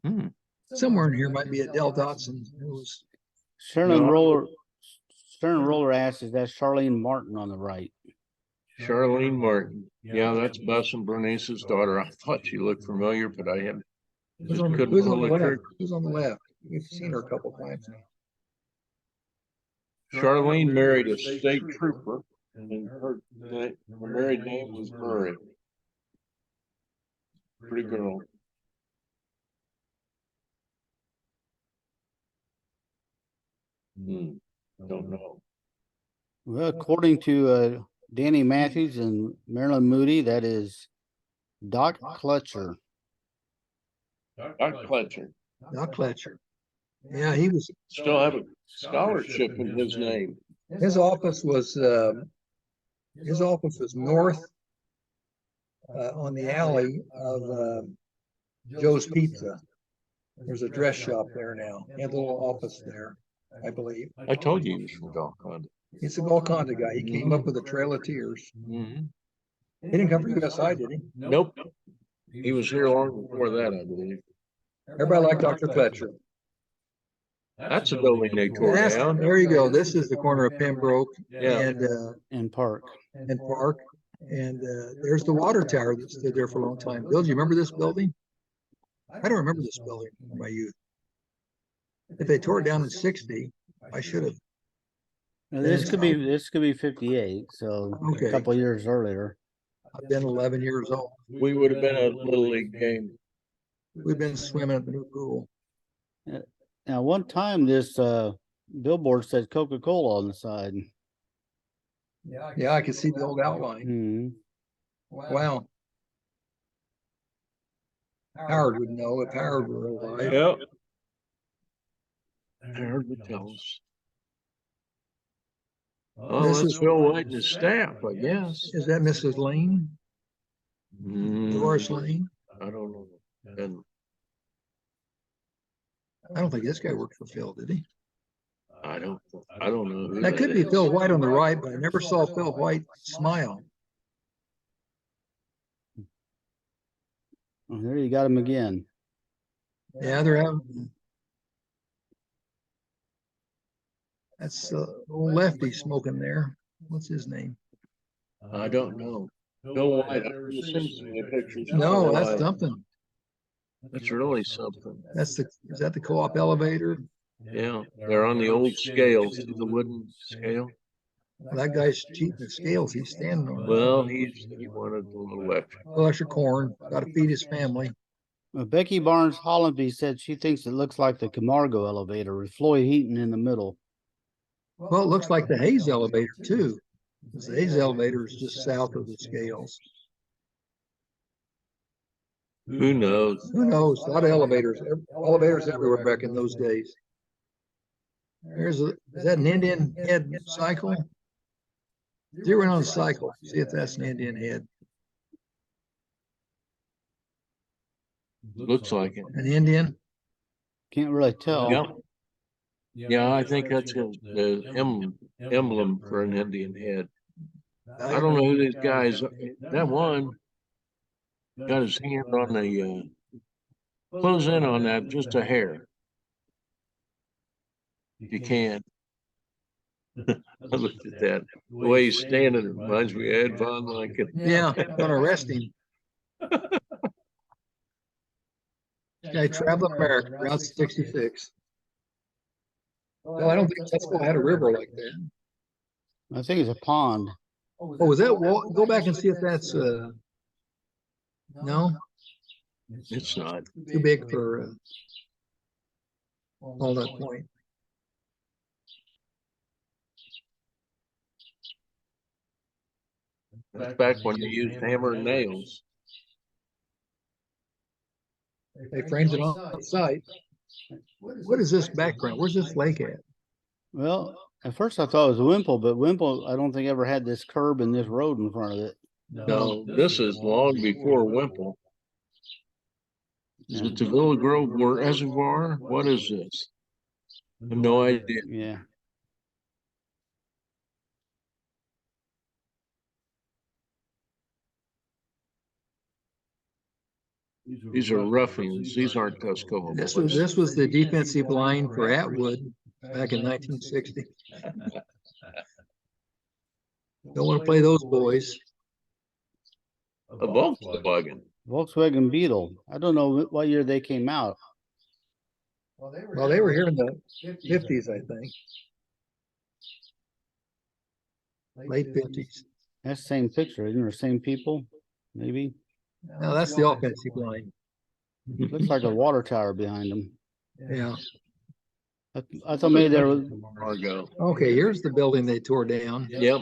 Hmm. Somewhere in here might be Adele Dotson, who was Sharon No. Roller asks, is that Charlene Martin on the right? Charlene Martin. Yeah, that's Bess and Bernice's daughter. I thought she looked familiar, but I haven't. who's on, Couldn't who's on pull the the left? trigger. Who's on the left? We've seen her a couple times now. Charlene married a state trooper, and her married name was Murray. Pretty girl. Don't know. Well, according to Danny Matthews and Marilyn Moody, that is Doc Clutcher. Doc Kletcher. Doc Fletcher. Yeah, he was. Still have a scholarship in his name. His office was north on the alley of Joe's Pizza. There's a dress shop there now. He had a little office there, I believe. I told you he was from Golconda. He's a Golconda guy. He came up with a Trail of Tears. Mm-hmm. He didn't come from USI, did he? Nope. He was here long before that, I believe. Everybody liked Dr. Fletcher. That's a building they tore down. There you go. This is the corner of Pembroke Yeah. And Park. and Park. And there's the water tower that stood there for a long time. Bill, do you remember this building? I don't remember this building from my youth. If they tore it down in 60, I should have. Now, this could be 58, so Okay. a couple years earlier. I've been 11 years old. We would have been a little league game. We've been swimming at the new pool. Now, one time this billboard said Coca-Cola on the side. Yeah, I can see the old outline. Hmm. Wow. Howard would know if Howard were alive. Yep. Howard would tell us. Oh, This that's is- Phil White and his staff, I guess. Is that Mrs. Lane? Doris Mm, Lane? I don't know. And I don't think this guy worked for Phil, did he? I don't know. Who That could be is. Phil White on the right, but I never saw Phil White smile. Oh, there you got him again. Yeah, they're having. That's old lefty smoking there. What's his name? I don't know. Phil White, I've never seen so many pictures. of No, Phil that's White. something. That's really something. Is that the co-op elevator? Yeah, they're on the old scales, see the wooden scale. That guy's cheating the scales. He's standing on. Well, he wanted a little extra. A little extra corn. Got to feed his family. Becky Barnes Hollandby said she thinks it looks like the Camargo elevator with Floyd Heaton in the middle. Well, it looks like the Hayes elevator too. Because the Hayes elevator is just south of the scales. Who knows? Who knows? A lot of elevators. Elevators everywhere back in those days. Is that an Indian head cycle? Zero in on the cycle. See if that's an Indian head. Looks like it. An Indian? Can't really tell. Yeah. Yeah, I think that's the emblem for an Indian head. I don't know who these guys. That one got his hand on the. Close in on that just a hair. If you can. I looked at that. The way he's standing, it reminds me of Ed Von Lincoln. Yeah, gonna arrest him. Guy traveling America, Route 66. Well, I don't think Tuscola had a river like that. I think it's a pond. Oh, was that go back and see if that's no, It's not. too big for all that point. That's back when they used hammer and nails. They framed it on site. What is this background? Where's this lake at? Well, At first I thought it was Wimple, but Wimple, I don't think ever had this curb and this road in front of it. No, this is long before Wimple. Is it the Villa Grove Reservoir? What is this? I have no idea. Yeah. These are ruffians. These aren't Tuscola This boys. was the defensive line for Atwood back in 1960. Don't want to play those boys. A Volkswagen. Volkswagen Beetle. I don't know what year they came out. Well, they were here in the 50s, I think. Late 50s. That's the same picture, isn't it? Same people, maybe. Now that's the offensive line. Looks like a water tower behind them. Yeah. I thought maybe there was. Argo. Okay, here's the building they tore down. Yep.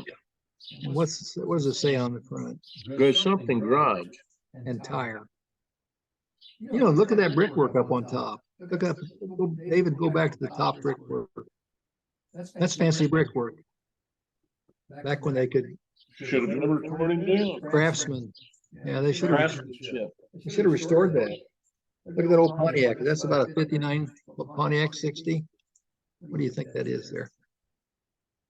And what does it say on the front? There's something garage. And tire. You know, look at that brickwork up on top. Look up, David, go back to the top brickwork. That's fancy brickwork. Back when they could, Should have never torn him down. craftsmen. Yeah, they should have Craftsmanship. restored that. Look at that old Pontiac. That's about a 59 Pontiac 60. What do you think that is there?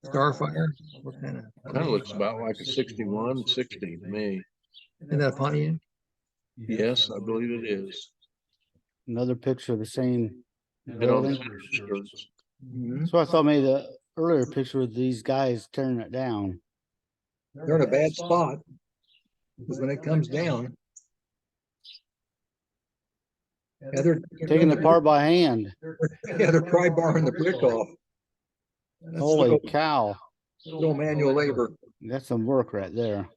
Starfire? What kind of? Kind of looks about like a 61, 60 to me. Isn't that a Pontiac? Yes, I believe it is. Another picture of the same Been on the building. skirts. Mm-hmm. So I thought maybe the earlier picture with these guys tearing it down. They're in a bad spot. Because when it comes down. Yeah, they're Taking it apart by hand. Yeah, they're pry barring the brick off. That's Holy little, cow. little manual labor. That's some work right there.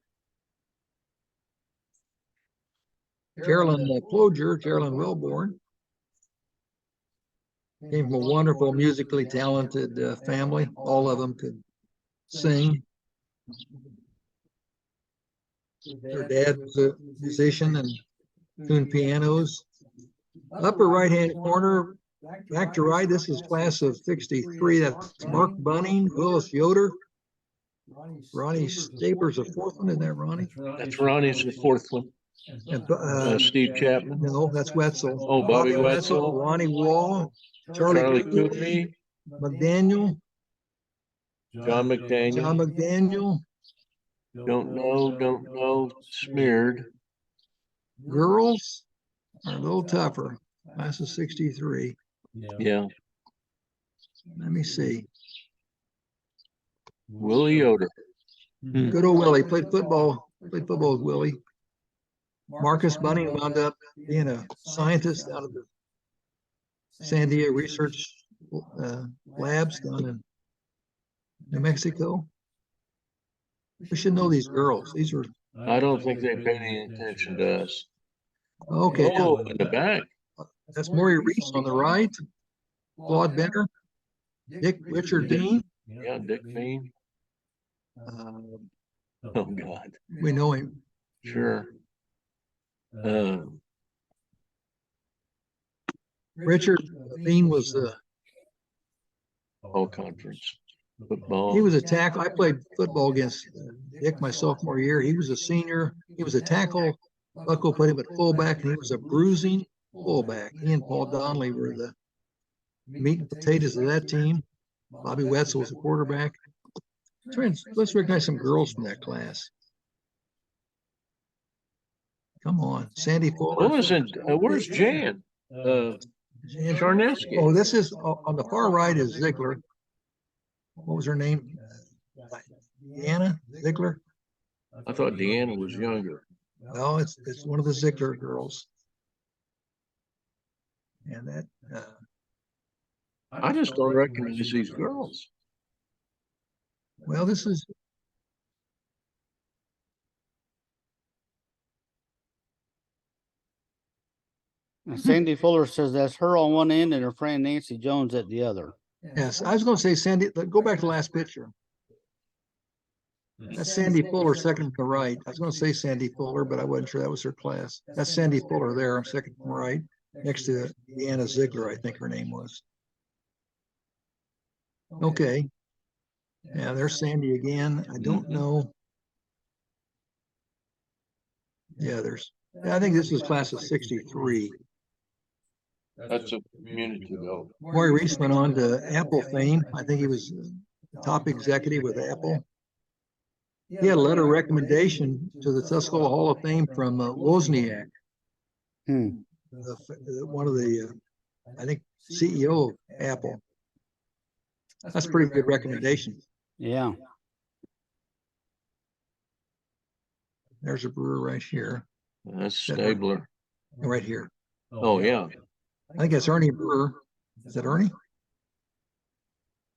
Carolyn Ploger, Carolyn Wellborn, came from a wonderful musically talented family. All of them could sing. Her dad was a musician and tuned pianos. Upper right-hand corner, back to right, this is class of 63. That's Mark Bunning, Willis Yoder. Ronnie Staber's a fourth one, isn't that Ronnie? That's Ronnie's the fourth one. And, Steve Chapman. no, that's Wetzel. Oh, Bobby Wetzel. Ronnie Wall, Charlie Cooney. McDaniel, John McDaniel. John McDaniel, Don't know. Smeared. girls are a little tougher. Class of 63. Yeah. Let me see. Willie Yoder. Good old Willie played football with Willie. Marcus Bunning wound up being a scientist out of the Sandia Research Labs down in New Mexico. We should know these girls. These are I don't think they pay any attention to us. okay. Oh, in the back. That's Maury Reese on the right. Claude Benner, Richard Dean. Yeah, Dick Bean. Oh God. We know him. Sure. Richard Dean was All conference football. he was a tackle. I played football against Dick my sophomore year. He was a senior. He was a tackle. Bucko put him at fullback, and he was a bruising fullback. He and Paul Donnelly were the meat and potatoes of that team. Bobby Wetzel was the quarterback. Let's recognize some girls from that class. Come on, Sandy Fuller. What was it? Where's Jan? Charneski. Oh, this is on the far right is Ziegler. What was her name? Deanna Ziegler. I thought Deanna was younger. No, it's one of the Ziegler girls. And that I just don't recognize these girls. well, this is Sandy Fuller says that's her on one end and her friend Nancy Jones at the other. yes. I was going to say Sandy. Go back to the last picture. That's Sandy Fuller, second from the right. I was going to say Sandy Fuller, but I wasn't sure that was her class. That's Sandy Fuller there. I'm second from the right, next to Deanna Ziegler, I think her name was. Okay. Yeah, there's Sandy again. I don't know. Yeah, I think this is class of 63. That's a community though. Maury Reese went on to Apple fame. I think he was top executive with Apple. He had a letter of recommendation to the Tuscola Hall of Fame from Wozniak, Hmm. one of the, I think, CEO of Apple. That's a pretty good recommendation. Yeah. There's a brewer right here, That's Stabler. right here. Oh, yeah. I think that's Ernie Brewer. Is that Ernie?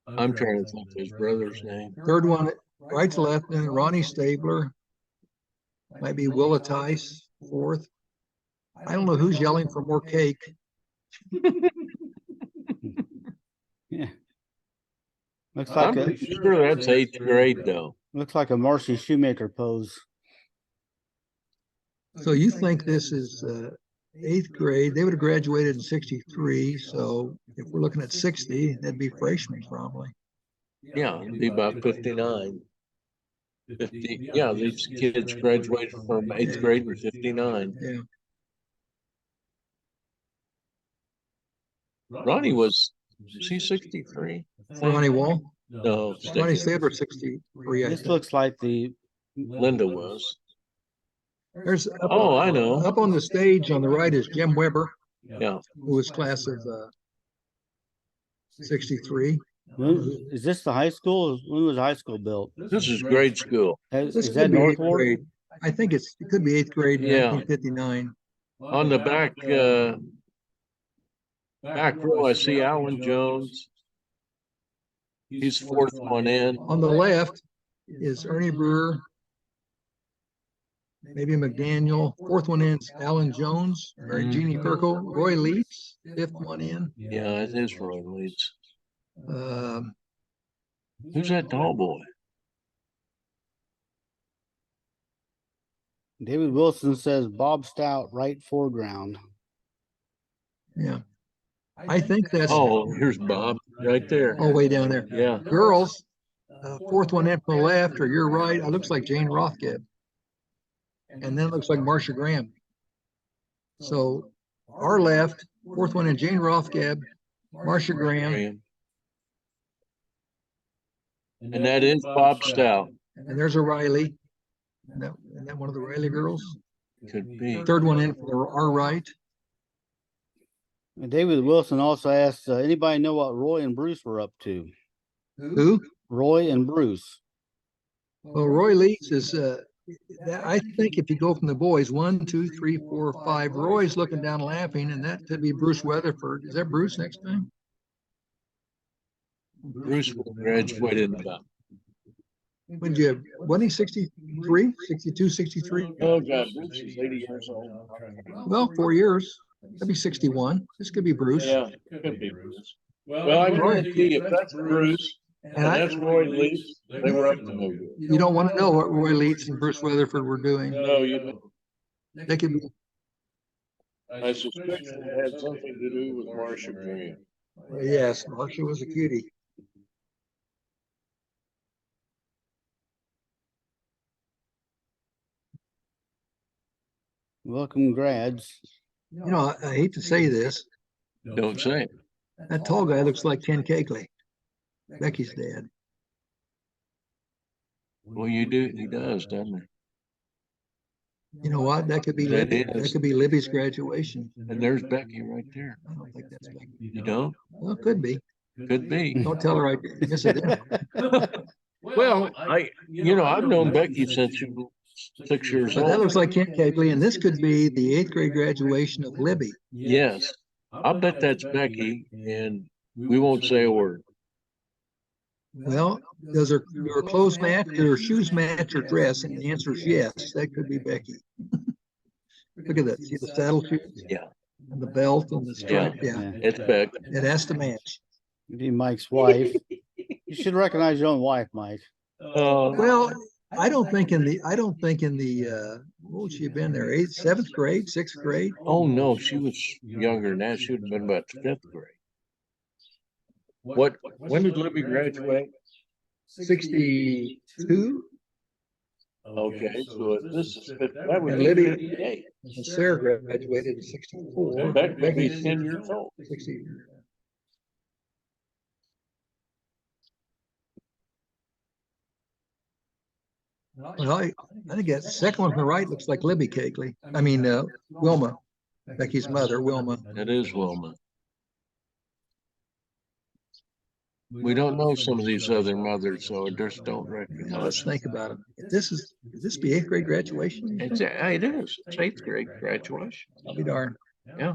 I'm trying to think of his brother's name. Third one, right to left, then Ronnie Stabler. Might be Willa Tice, fourth. I don't know who's yelling for more cake. Yeah. Looks I'm like pretty sure that's 8th grade though. looks like a Marcy Shoemaker pose. So you think this is 8th grade? They would have graduated in 63. So if we're looking at 60, that'd be freshmen probably. Yeah, it'd be about 59. 50. Yeah, these kids graduated from 8th grade in 59. Yeah. Ronnie was he 63? Ronnie Wall? No, Ronnie Stabler, 63. I This think. looks like the Linda was. There's Oh, I know. up on the stage on the right is Jim Weber, Yeah. who was class of 63. is this the high school? When was high school built? This is grade school. This Is could that be 8th North Ward? grade. I think it could be 8th grade in Yeah. 1959. On the back row, I see Alan Jones. He's fourth one in. On the left is Ernie Brewer, maybe McDaniel. Fourth one in is Alan Jones, Mary Jeannie Perkle, Roy Leeds, fifth one in. Yeah, it is Roy Leeds. Um, Who's that tall boy? David Wilson says Bob Stout, right foreground. yeah, I think that's Oh, here's Bob right there. all the way down there. Yeah. Girls, fourth one in from the left or your right, it looks like Jane Rothgeb. And then it looks like Marcia Graham. So our left, fourth one in Jane Rothgeb, Marcia Graham, And that is Bob Stout. and there's a Riley. Isn't that one of the Riley girls? Could be. Third one in for our right. And David Wilson also asked, anybody know what Roy and Bruce were up to? Who? Roy and Bruce. Well, Roy Leeds is, I think if you go from the boys, 1, 2, 3, 4, 5, Roy's looking down laughing, and that could be Bruce Weatherford. Is that Bruce next time? Bruce graduated in about. When did you have, wasn't he 63, 62, 63? Oh, God, Bruce is 80 years old. Well, 4 years. That'd be 61. This could be Bruce. Yeah, could be Bruce. Well, I guarantee if that's Bruce and that's Roy Leeds, they were up to no good. You don't want to know what Roy Leeds and Bruce Weatherford were doing. No, you don't. They could be. I suspect it had something to do with Marcia Graham. Yes, Marcia was a cutie. Welcome grads. You know, I hate to say this. Don't say it. That tall guy looks like Ken Cakeley, Becky's dad. Well, you do. He does, doesn't You know what? That could be That Libby. is. That could be Libby's graduation. he? And there's Becky right there. I don't think that's Becky. You don't? Well, it could be. Could be. Don't tell her I miss it. Well, I've known Becky since she was 6 years But that old. looks like Ken Cakeley, and this could be the 8th grade graduation of Libby. Yes, I'll bet that's Becky, and we won't say a word. Well, does her clothes match, do her shoes match her dress? And the answer is yes. That could be Becky. Look at that. See the saddle shoes? Yeah, And the belt and the stripe. Yeah. it's Becky. It has to match. Be Mike's wife. You should recognize your own wife, Mike. Well, I don't think in the what would she have been there? 8th, 7th grade, 6th grade? Oh, no, she was younger than that. She would have been about the 5th grade. When did Libby graduate? 62. Okay, so this is, that would And be Libby- 58. And Sarah graduated in 64. That would be Becky's 10 years old. 60. Well, I think that second one on the right looks like Libby Kegley. I mean, Wilma, Becky's mother, Wilma. It is Wilma. We don't know some of these other mothers, so I just don't Now, recognize. let's think about it. If could this be 8th grade graduation? It is. It's 8th grade graduation. I'll be darned. Yeah.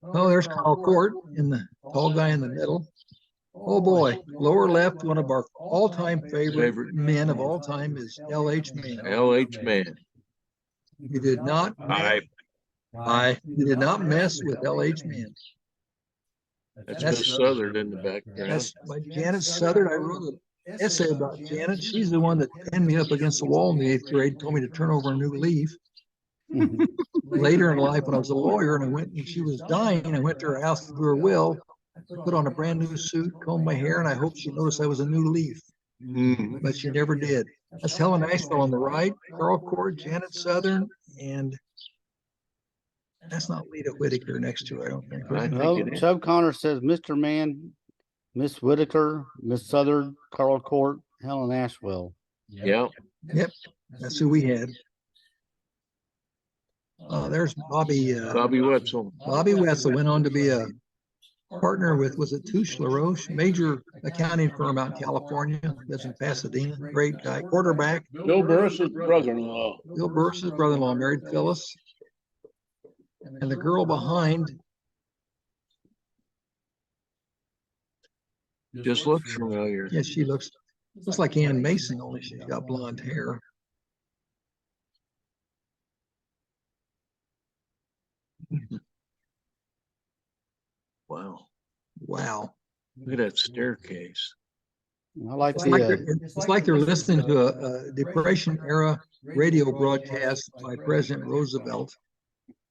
Oh, there's Carl Court in the tall guy in the middle. Oh boy, lower left, one of our all-time favorite men of all time is L.H. Mann. L.H. Mann. You did not, you did not mess with L.H. Mann. That's That's- Miss Southard in the background. That's by Janet Southern. I wrote an essay about Janet. She's the one that pinned me up against the wall in the 8th grade, told me to turn over a new leaf. Later in life, when I was a lawyer and I went and she was dying, I went to her house to do her will, put on a brand new suit, combed my hair, and I hoped she noticed I was a new leaf, Mhm. but she never did. That's Helen Asheville on the right, Carl Court, Janet Southern, and that's not Lita Whitaker next to her, I don't think. I think Well, it is. Chubb Connor says Mr. Mann, Miss Whitaker, Miss Southern, Carl Court, Helen Ashwell. Yeah. That's who we had. There's Bobby. Bobby Wetzel. Bobby Wetzel went on to be a partner with, was it Tuscola Roche, major accounting firm out in California, lives in Pasadena, great guy, quarterback. Bill Burris's brother-in-law. Bill Burris's brother-in-law married Phyllis. And the girl behind, Just looks familiar. yes, she looks like Ann Mason, only she's got blonde hair. Wow. Wow. Look at that staircase. I like It's like, the, it's like they're listening to a Depression era radio broadcast by President Roosevelt.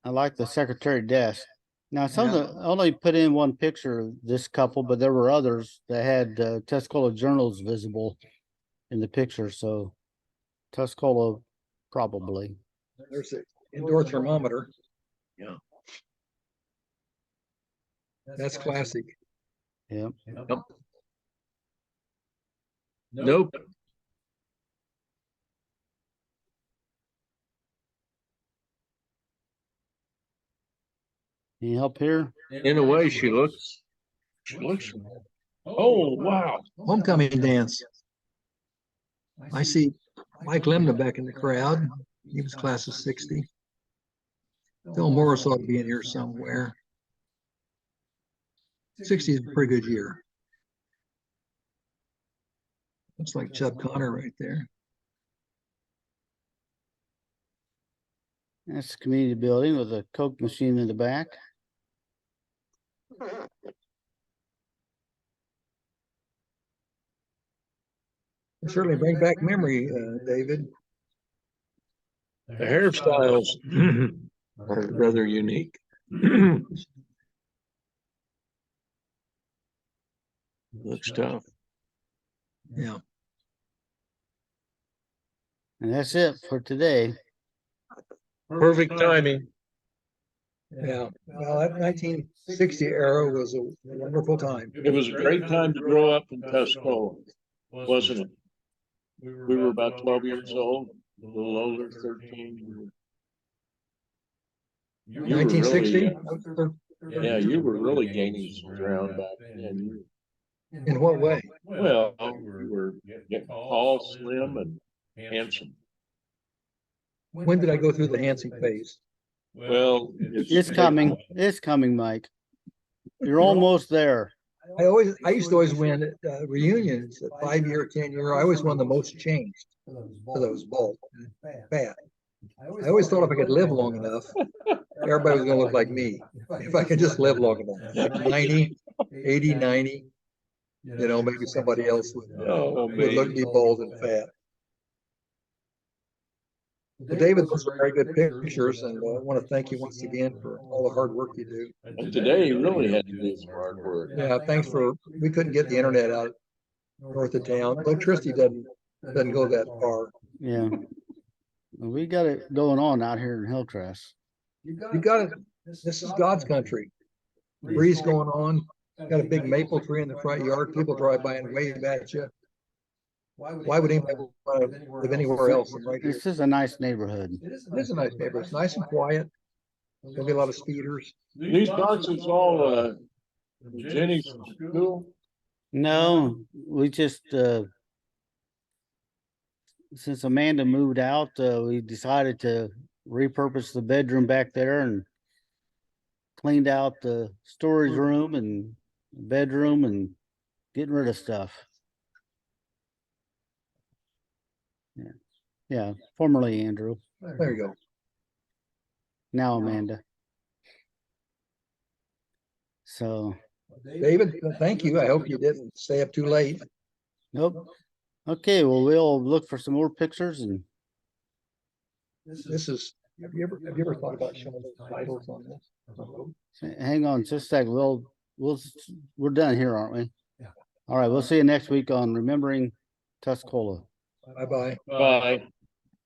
I like the secretary desk. Now, some of the, I only put in one picture of this couple, but there were others that had Tuscola journals visible in the picture. So Tuscola, probably. There's an indoor thermometer. Yeah. That's classic. Yeah. Nope. Any help here? In a way, she looks. Oh, wow. Homecoming dance. I see Mike Lemna back in the crowd. He was class of 60. Phil Morris ought to be in here somewhere. 60 is a pretty good year. Looks like Chubb Connor right there. That's the community building with a Coke machine in the back. Certainly bring back memory, David. The hairstyles are rather unique. Looks tough. Yeah. And that's it for today. Perfect timing. Yeah. Well, that 1960 era was a wonderful time. It was a great time to grow up in Tuscola, wasn't it? We were about 12 years old, a little older, 13. You were 1960? really, yeah, you were really gaining some ground back then. In what way? Well, you were getting tall, slim, and handsome. When did I go through the Hanson phase? Well, It's coming. It's coming, Mike. You're almost there. I used to always win reunions at 5-year, 10-year. I always won the most changed for those bulk fat. I always thought if I could live long enough, everybody was going to look like me. If I could just live long enough, like 90, 80, 90, you know, maybe somebody else would look me bald and fat. Well, David, those are very good pictures, and I want to thank you once again for all the hard work you do. And today you really had to do some hard work. Yeah, thanks for, we couldn't get the internet out north of town. Electricity doesn't go that far. Yeah. Well, we got it going on out here in Hillcrest. You got it. This is God's country. Breeze going on. Got a big maple tree in the front yard. People drive by and wave at you. Why would anybody want to live anywhere else than right here? This is a nice neighborhood. It is a nice neighborhood. It's nice and quiet. There'll be a lot of speeders. These boxes all, Jenny's school? No, we just since Amanda moved out, we decided to repurpose the bedroom back there and cleaned out the storage room and bedroom and getting rid of stuff. Yeah. Yeah, formerly Andrew, There you go. now Amanda. So, David, thank you. I hope you didn't stay up too late. nope. Okay, well, we'll look for some more pictures and This is, have you ever thought about showing the titles on this? hang on just a sec. We're done here, aren't we? Yeah. All right, we'll see you next week on Remembering Tuscola. Bye-bye. Bye.